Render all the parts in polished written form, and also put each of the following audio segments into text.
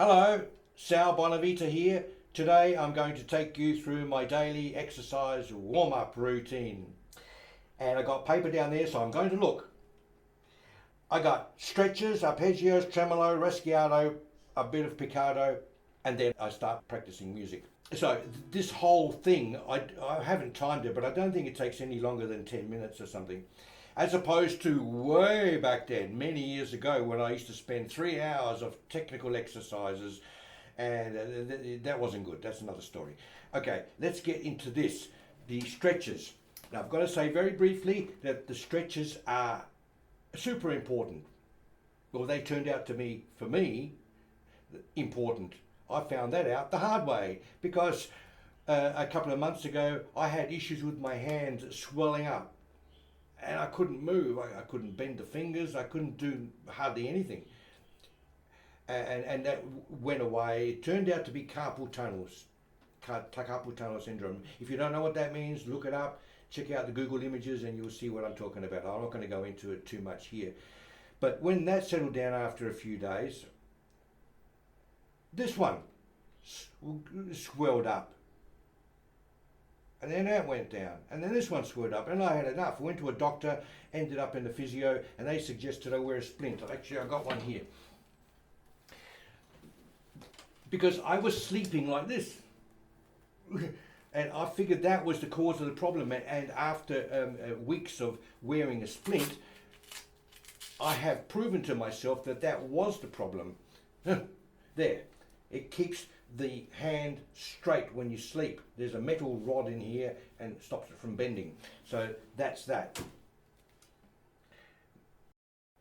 Hello, Sal Bonavita here. Today I'm going to take you through my daily exercise warm-up routine. And I got paper down there, so I'm going to look. I got stretches, arpeggios, tremolo, rasgueado, a bit of picado, and then I start practicing music. So this whole thing, I haven't timed it, but I don't think it takes any longer than 10 minutes or something. As opposed to way back then, many years ago, when I used to spend 3 hours of technical exercises, and that wasn't good. That's another story. Okay, let's get into this, the stretches. Now, I've got to say very briefly that the stretches are super important. Well, they turned out to be, for me, important. I found that out the hard way because a couple of months ago, I had issues with my hands swelling up. And I couldn't move, I couldn't bend the fingers, I couldn't do hardly anything. And that went away. It turned out to be carpal tunnel syndrome. If you don't know what that means, look it up, check out the Google images and you'll see what I'm talking about. I'm not going to go into it too much here. But when that settled down after a few days, this one swelled up. And then that went down, and then this one swelled up, and I had enough. I went to a doctor, ended up in the physio, and they suggested I wear a splint. Actually, I got one here. Because I was sleeping like this. And I figured that was the cause of the problem. And after weeks of wearing a splint, I have proven to myself that that was the problem. There, it keeps the hand straight when you sleep. There's a metal rod in here and it stops it from bending. So that's that.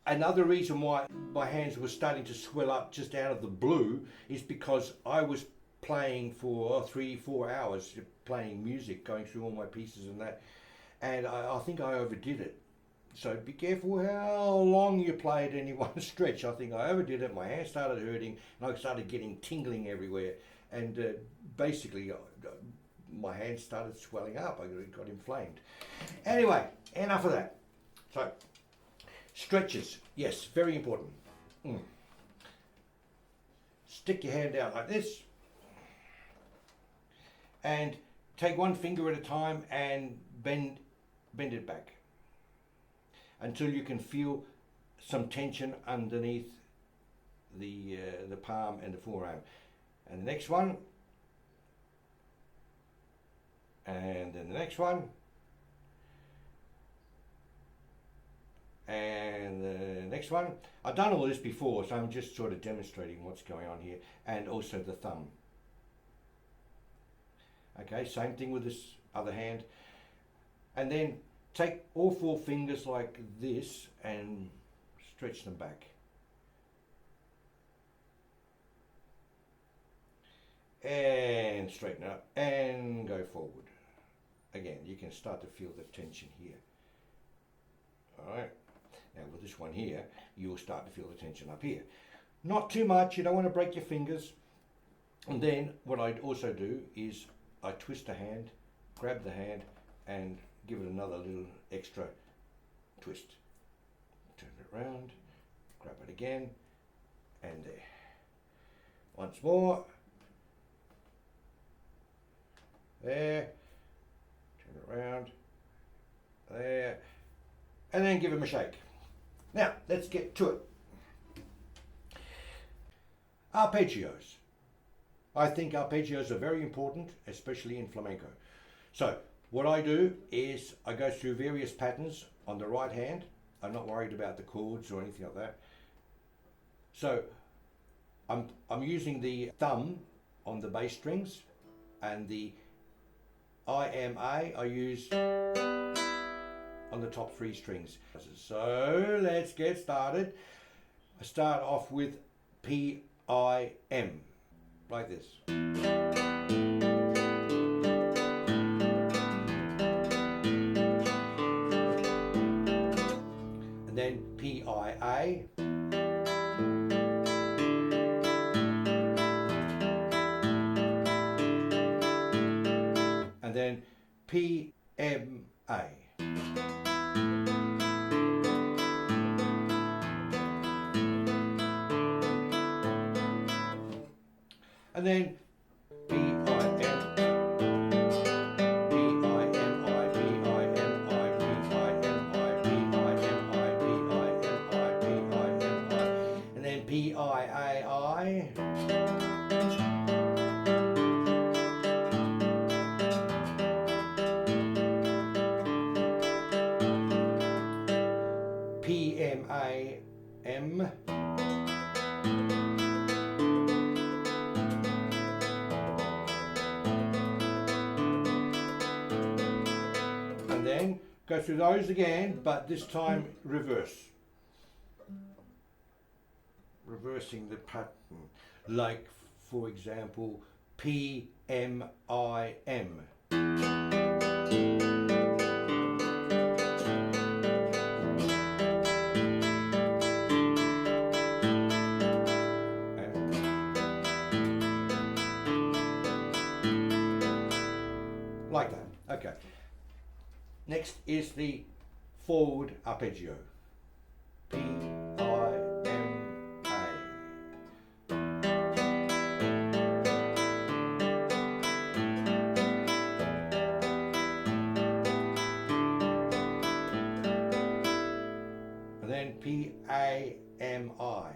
Another reason why my hands were starting to swell up just out of the blue is because I was playing for 3-4 hours, playing music, going through all my pieces and that. And I think I overdid it. So be careful how long you play at any one stretch. I think I overdid it. My hands started hurting and I started getting tingling everywhere. And basically, my hands started swelling up. I got inflamed. Anyway, enough of that. So, stretches. Yes, very important. Stick your hand out like this. And take one finger at a time and bend it back until you can feel some tension underneath the palm and the forearm. And the next one, and then the next one, and the next one. I've done all this before, so I'm just sort of demonstrating what's going on here, and also the thumb. Okay, same thing with this other hand. And then take all 4 fingers like this and stretch them back. And straighten up and go forward. Again, you can start to feel the tension here. Alright, now with this one here, you'll start to feel the tension up here. Not too much, you don't want to break your fingers. And then what I'd also do is I twist the hand, grab the hand and give it another little extra twist. Turn it around, grab it again, and there. Once more. There. Turn it around. There. And then give him a shake. Now, let's get to it. Arpeggios. I think arpeggios are very important, especially in flamenco. So, what I do is I go through various patterns on the right hand. I'm not worried about the chords or anything like that. So I'm using the thumb on the bass strings and the IMA I use on the top 3 strings. So let's get started. I start off with PIM like this. And then PIA, and then PMA. and then P-I-M, P-I-M-I, P-I-M-I, P-I-M-I, P-I-M-I, P-I-M-I, P-I-M-I, and then P-I-A-I, P-M-A-M, and then go through those again, but this time reverse. Reversing the pattern, like for example, P-M-I-M. Like that. Okay. Next is the forward arpeggio. P-I-M-A. And then P-A-M-I.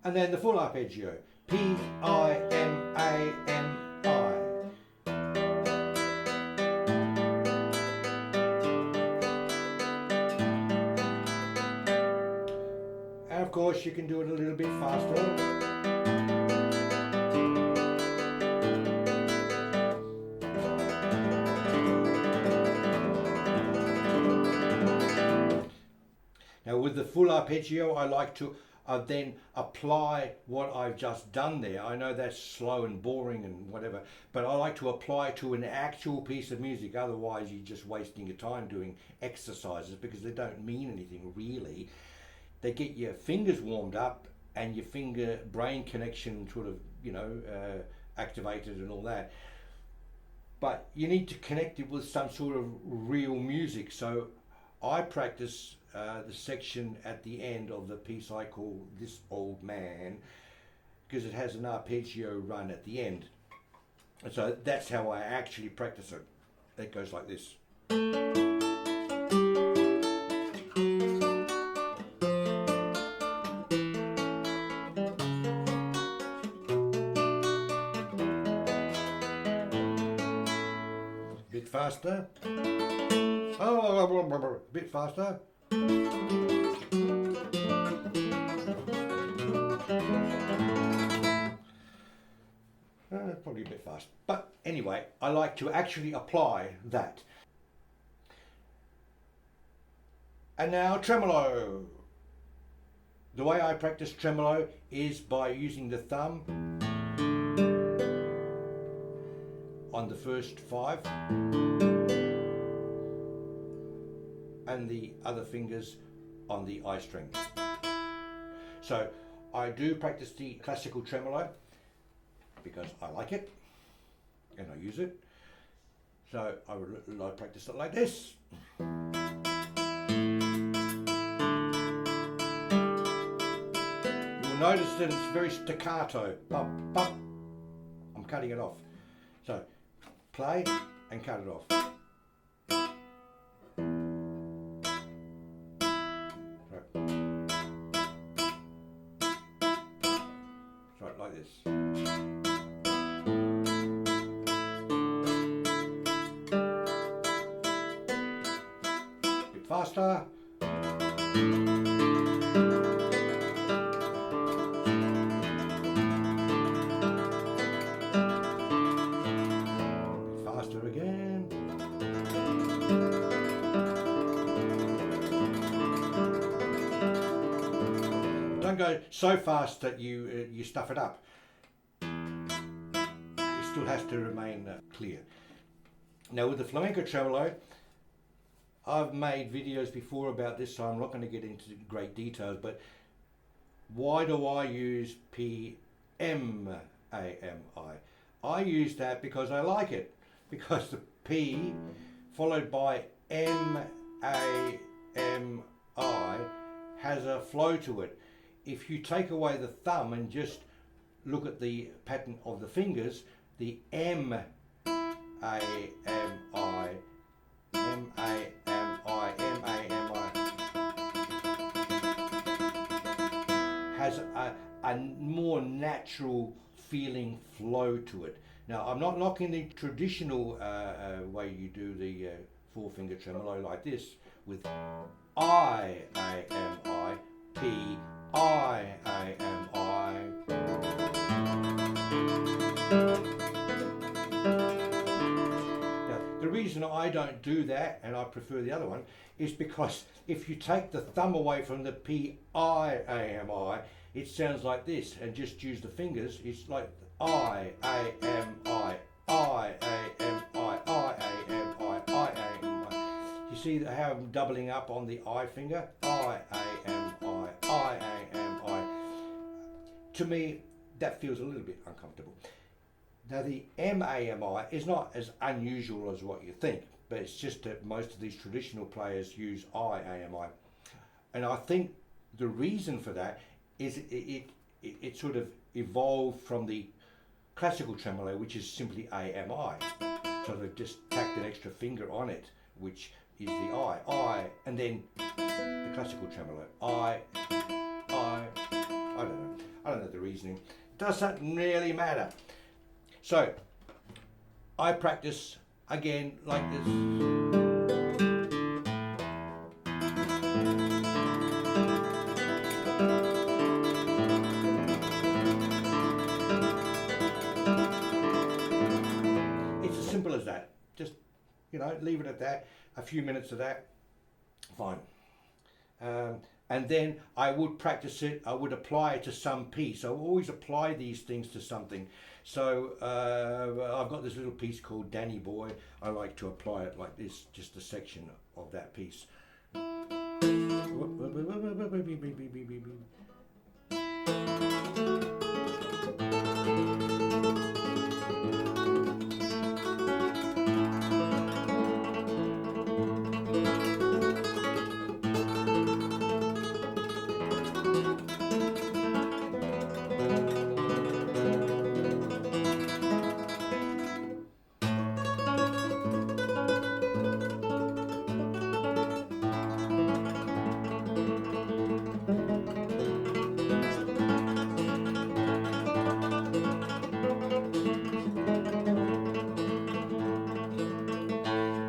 And then the full arpeggio, P-I-M-A-M-I. And of course you can do it a little bit faster. Now with the full arpeggio, I like to then apply what I've just done there. I know that's slow and boring and whatever, but I like to apply to an actual piece of music. Otherwise you're just wasting your time doing exercises because they don't mean anything really. They get your fingers warmed up and your finger brain connection sort of, activated and all that. But you need to connect it with some sort of real music. So I practice the section at the end of the piece I call This Old Man, because it has an arpeggio run at the end. And so that's how I actually practice it. It goes like this. Bit faster. Oh, a bit faster. Probably a bit fast, but anyway, I like to actually apply that. And now tremolo. The way I practice tremolo is by using the thumb on the first 5 and the other fingers on the I string. So I do practice the classical tremolo because I like it and I use it. So I practice it like this. You'll notice that it's very staccato. Bop, bop. I'm cutting it off. So play and cut it off. Right, like this. Bit faster. Bit faster again. Don't go so fast that you stuff it up. It still has to remain clear. Now with the flamenco tremolo, I've made videos before about this, so I'm not going to get into great details, but why do I use P-M-A-M-I? I use that because I like it, because the P followed by M-A-M-I has a flow to it. If you take away the thumb and just look at the pattern of the fingers, the M-A-M-I, M-A-M-I, M-A-M-I has a more natural feeling flow to it. Now, I'm not knocking the traditional way you do the four-finger tremolo like this with I-A-M-I, P-I-A-M-I. Now, the reason I don't do that, and I prefer the other one, is because if you take the thumb away from the P-I-A-M-I, it sounds like this, and just use the fingers, it's like I-A-M-I, I-A-M-I, I-A-M-I, I-A-M-I. You see how I'm doubling up on the I finger? I-A-M-I, I-A-M-I. To me, that feels a little bit uncomfortable. Now the M-A-M-I is not as unusual as what you think, but it's just that most of these traditional players use I-A-M-I. And I think the reason for that is it sort of evolved from the classical tremolo, which is simply A-M-I. So they've just tacked an extra finger on it, which is the I, and then the classical tremolo, I don't know the reasoning. Doesn't really matter. So I practice again like this. It's as simple as that. Just, you know, leave it at that. A few minutes of that, fine. And then I would practice it, I would apply it to some piece. I always apply these things to something. So I've got this little piece called Danny Boy. I like to apply it like this, just a section of that piece.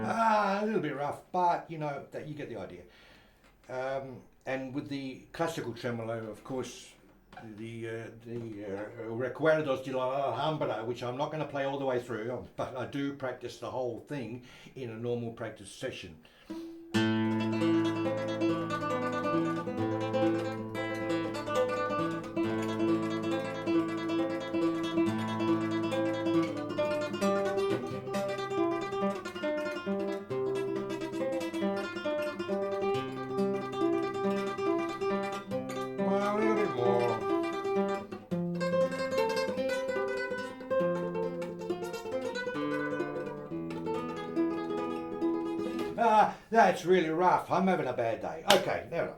A little bit rough, but you know that you get the idea. And with the classical tremolo, of course, the Rasgueados de la Alhambra, which I'm not going to play all the way through, but I do practice the whole thing in a normal practice session. That's really rough. I'm having a bad day. Okay, never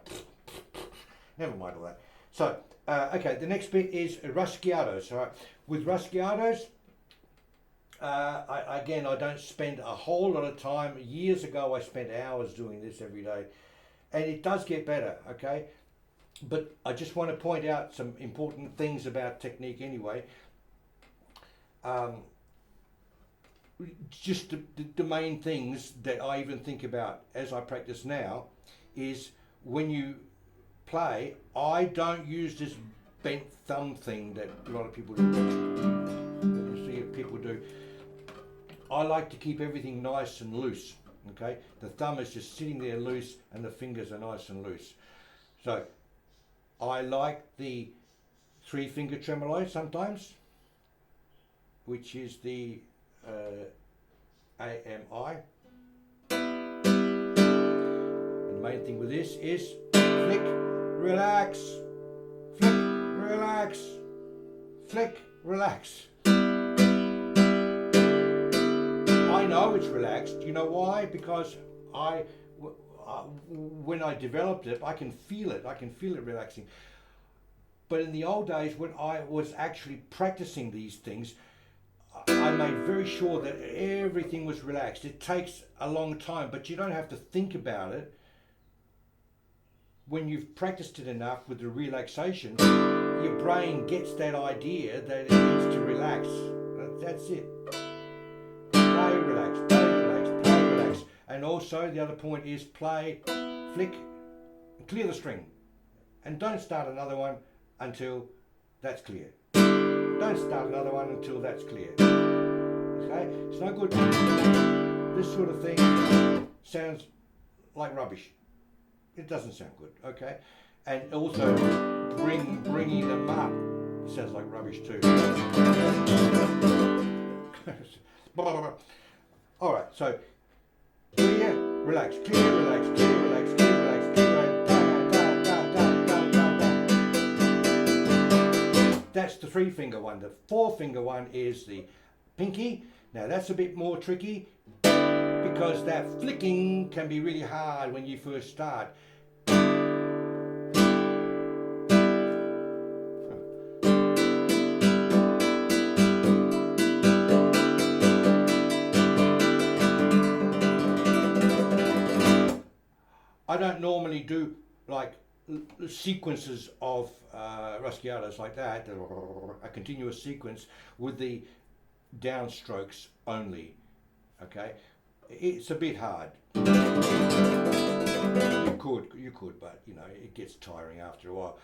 mind all that. So, okay, the next bit is Rasgueados. All right, with Rasgueados, I don't spend a whole lot of time. Years ago, I spent hours doing this every day, and it does get better. Okay, but I just want to point out some important things about technique anyway. Just the main things that I even think about as I practice now is when you play, I don't use this bent thumb thing that a lot of people do. You see people do. I like to keep everything nice and loose. Okay, the thumb is just sitting there loose and the fingers are nice and loose. So I like the 3-finger tremolo sometimes, which is the AMI. And the main thing with this is flick, relax, flick, relax, flick, relax. I know it's relaxed. You know why? Because when I developed it, I can feel it. I can feel it relaxing. But in the old days, when I was actually practicing these things, I made very sure that everything was relaxed. It takes a long time, but you don't have to think about it. When you've practiced it enough with the relaxation, your brain gets that idea that it needs to relax. That's it. Play, relax, play, relax, play, relax. And also the other point is play, flick, and clear the string. And don't start another one until that's clear. Don't start another one until that's clear. Okay? It's no good. This sort of thing sounds like rubbish. It doesn't sound good, okay? And also bringing them up sounds like rubbish too. All right, so clear, relax, clear, relax, clear, relax, clear, relax, clear, relax. That's the 3-finger one. The 4-finger one is the pinky. Now that's a bit more tricky because that flicking can be really hard when you first start. I don't normally do like sequences of Rasgueados like that, a continuous sequence with the downstrokes only, okay? It's a bit hard. You could, but you know, it gets tiring after a while.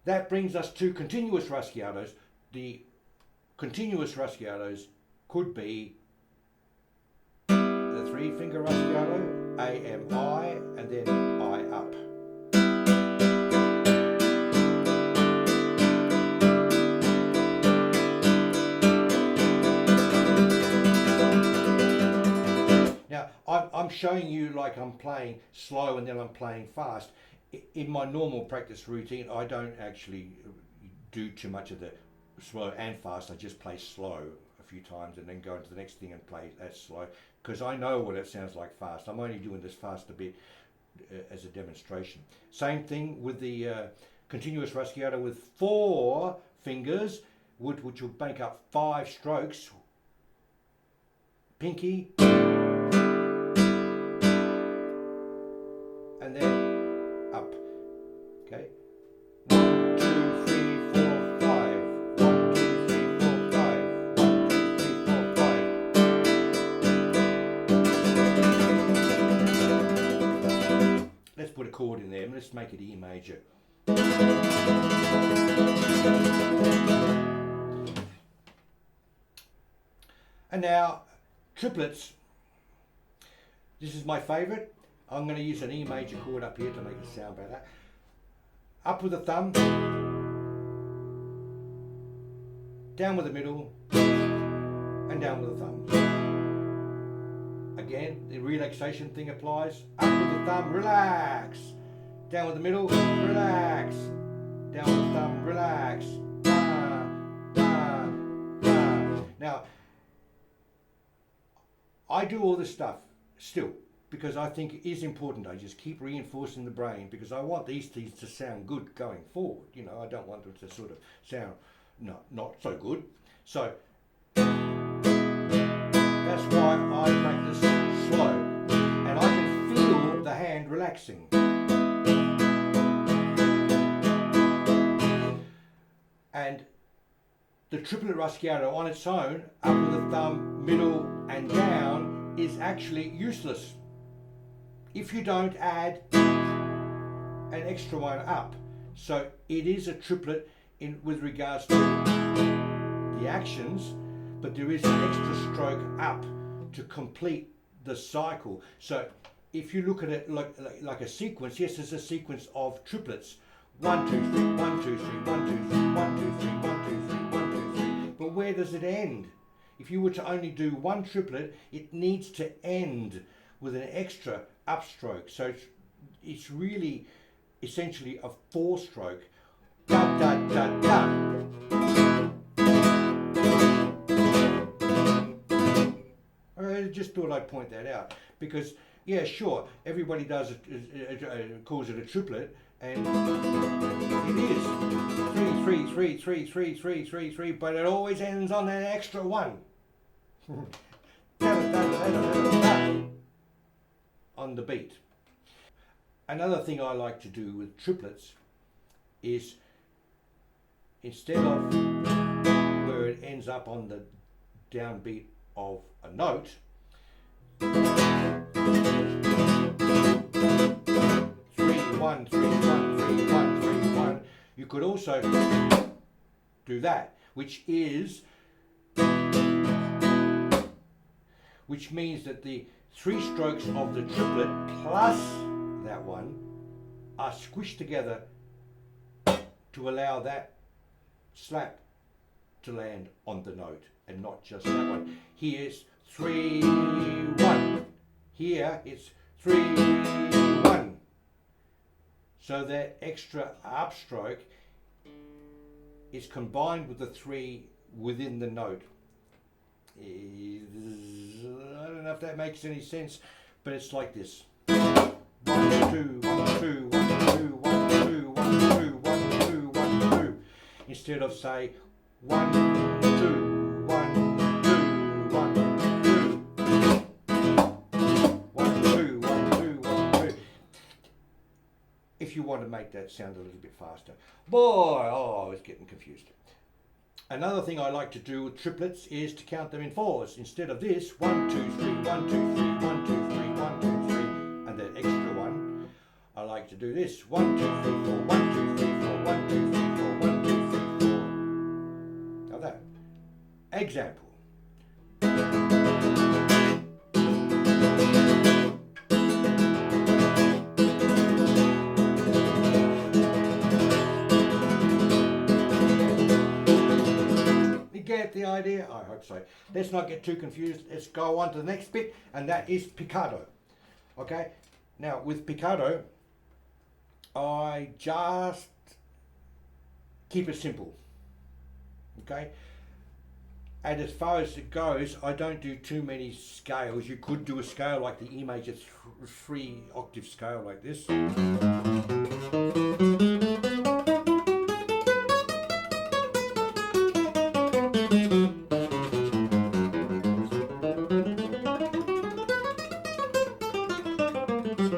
That brings us to continuous Rasgueados. The continuous Rasgueados could be the 3-finger Rasgueado, A-M-I, and then I up. Now, I'm showing you like I'm playing slow and then I'm playing fast. In my normal practice routine, I don't actually do too much of the slow and fast. I just play slow a few times and then go into the next thing and play that slow, because I know what it sounds like fast. I'm only doing this fast a bit as a demonstration. Same thing with the continuous Rasgueado with 4 fingers, which will make up 5 strokes. Pinky, and then up. Okay. 1, 2, 3, 4, 5. 1, 2, 3, 4, 5. 1, 2, 3, 4, 5. Let's put a chord in there. Let's make it E major. And now triplets. This is my favourite. I'm going to use an E major chord up here to make it sound better. Up with the thumb, down with the middle, and down with the thumb. Again, the relaxation thing applies. Up with the thumb, relax. Down with the middle, relax. Down with the thumb, relax. Now, I do all this stuff still, because I think it is important. I just keep reinforcing the brain because I want these things to sound good going forward. You know, I don't want them to sort of sound not so good. So that's why I practice slow, and I can feel the hand relaxing. And the triplet Rasgueado on its own, up with the thumb, middle and down, is actually useless if you don't add an extra one up. So it is a triplet with regards to the actions, but there is an extra stroke up to complete the cycle. So if you look at it like a sequence, yes, it's a sequence of triplets. 1, 2, 3, 1, 2, 3, 1, 2, 3, 1, 2, 3, 1, 2, 3, 1, 2, 3. But where does it end? If you were to only do one triplet, it needs to end with an extra upstroke. So it's really essentially a 4-stroke. Da, da, da, da. I just thought I'd point that out because Yeah, sure. Everybody does calls it a triplet, and it is 3 3 3 3 3 3 3 3, but it always ends on an extra one. On the beat. Another thing I like to do with triplets is, instead of where it ends up on the downbeat of a note, 3 1 3 1 3 1 3 1, you could also do that, which means that the 3 strokes of the triplet plus that one are squished together to allow that slap to land on the note and not just that one. Here it's 3 1. Here it's 3 1. So that extra upstroke is combined with the 3 within the note. I don't know if that makes any sense, but it's like this. 1 2 1 2 1 2 1 2 1 2 1 2 1 2. Instead of, say, 1 2 1 2 1 2 1 2 1 2 1 2. If you want to make that sound a little bit faster. Boy, I was getting confused. Another thing I like to do with triplets is to count them in 4s. Instead of this, 1 2 3 1 2 3 1 2 3 1 2 3, and that extra one, I like to do this: 1 2 3 4 1 2 3 4 1 2 3 4 1 2 3 4. Now that example. Get the idea? I hope so. Let's not get too confused. Let's go on to the next bit, and that is Picado. Okay, now with Picado, I just keep it simple. Okay, and as far as it goes, I don't do too many scales. You could do a scale like the E major 3 octave scale like this.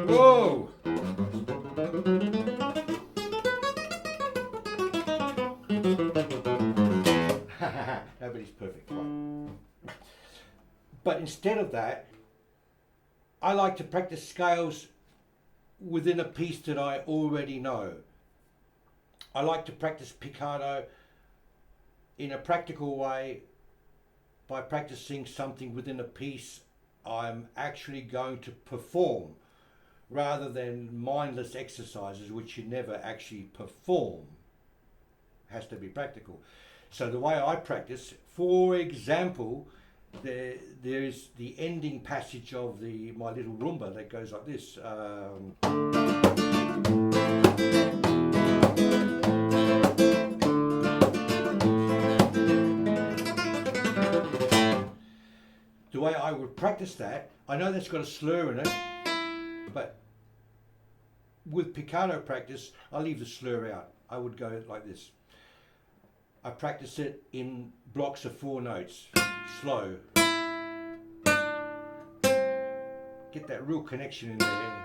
Whoa! Nobody's perfect, right? But instead of that, I like to practice scales within a piece that I already know. I like to practice Picado in a practical way by practicing something within a piece I'm actually going to perform, rather than mindless exercises which you never actually perform. It has to be practical. So the way I practice, for example, there's the ending passage of my little rumba that goes like this. The way I would practice that, I know that's got a slur in it, but with Picado practice, I leave the slur out. I would go like this. I practice it in blocks of 4 notes, slow. Get that real connection in there.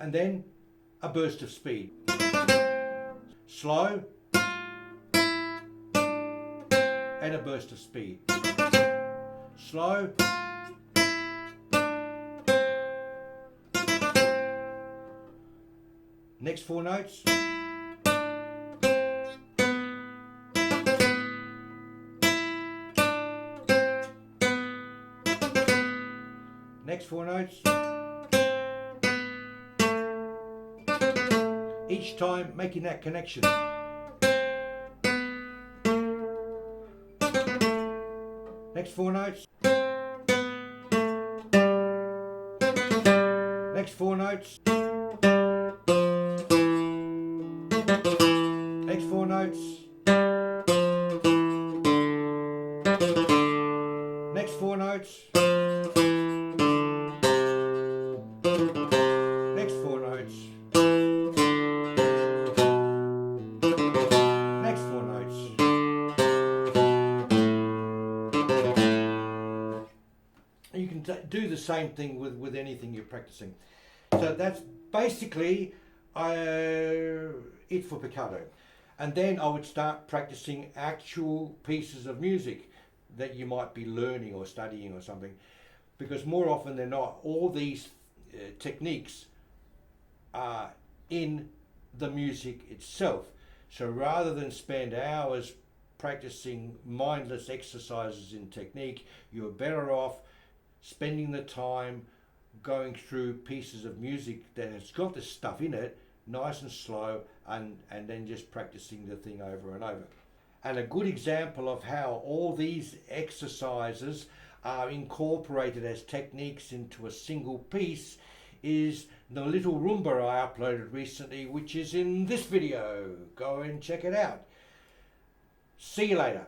And then a burst of speed. Slow. And a burst of speed. Slow. Next 4 notes. Next 4 notes. Each time making that connection. Next 4 notes. Next 4 notes. Next 4 notes. Next 4 notes. Next 4 notes. Next 4 notes. You can do the same thing with anything you're practicing. So that's basically it for Picado. And then I would start practicing actual pieces of music that you might be learning or studying or something, because more often than not, all these techniques are in the music itself. So rather than spend hours practicing mindless exercises in technique, you're better off spending the time going through pieces of music that has got this stuff in it, nice and slow, and then just practicing the thing over and over. And a good example of how all these exercises are incorporated as techniques into a single piece is the little Rumba I uploaded recently, which is in this video. Go and check it out. See you later.